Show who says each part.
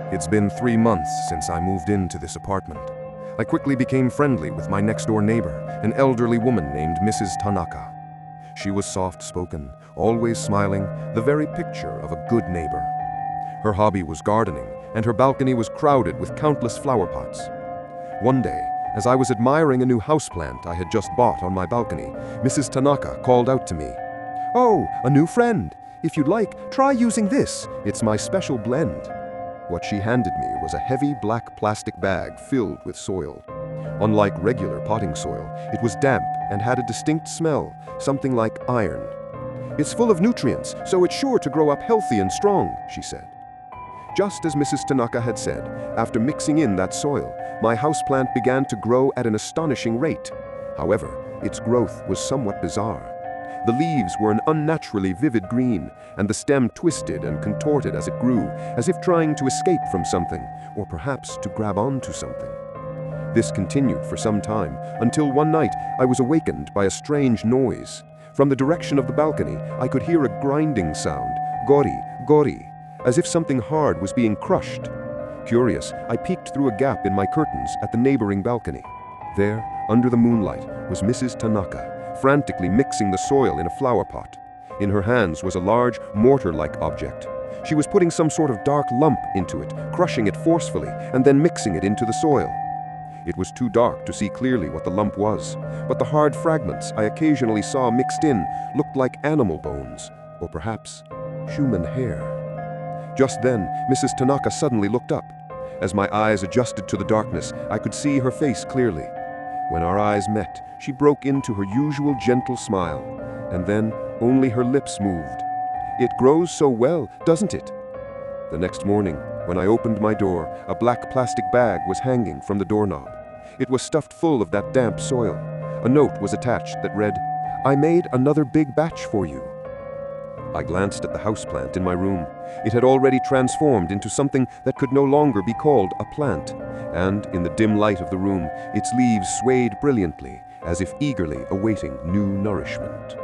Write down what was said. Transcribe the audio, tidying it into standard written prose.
Speaker 1: It's been 3 months since I moved into this apartment. I quickly became friendly with my next-door neighbor, an elderly woman named Mrs. Tanaka. She was soft-spoken, always smiling, the very picture of a good neighbor. Her hobby was gardening, and her balcony was crowded with countless flower pots. One day, as I was admiring a new houseplant I had just bought on my balcony, Mrs. Tanaka called out to me, "Oh, a new friend! If you'd like, try using this. It's my special blend." What she handed me was a heavy black plastic bag filled with soil. Unlike regular potting soil, it was damp and had a distinct smell, something like iron. "It's full of nutrients, so it's sure to grow up healthy and strong," she said. Just as Mrs. Tanaka had said, after mixing in that soil, my houseplant began to grow at an astonishing rate. However, its growth was somewhat bizarre. The leaves were an unnaturally vivid green, and the stem twisted and contorted as it grew, as if trying to escape from something, or perhaps to grab onto something. This continued for some time, until one night I was awakened by a strange noise. From the direction of the balcony, I could hear a grinding sound, gori, gori, as if something hard was being crushed. Curious, I peeked through a gap in my curtains at the neighboring balcony. There, under the moonlight, was Mrs. Tanaka, frantically mixing the soil in a flower pot. In her hands was a large, mortar-like object. She was putting some sort of dark lump into it, crushing it forcefully, and then mixing it into the soil. It was too dark to see clearly what the lump was, but the hard fragments I occasionally saw mixed in looked like animal bones, or perhaps human hair. Just then, Mrs. Tanaka suddenly looked up. As my eyes adjusted to the darkness, I could see her face clearly. When our eyes met, she broke into her usual gentle smile, and then only her lips moved. "It grows so well, doesn't it?" The next morning, when I opened my door, a black plastic bag was hanging from the doorknob. It was stuffed full of that damp soil. A note was attached that read, "I made another big batch for you." I glanced at the houseplant in my room. It had already transformed into something that could no longer be called a plant, and in the dim light of the room, its leaves swayed brilliantly, as if eagerly awaiting new nourishment.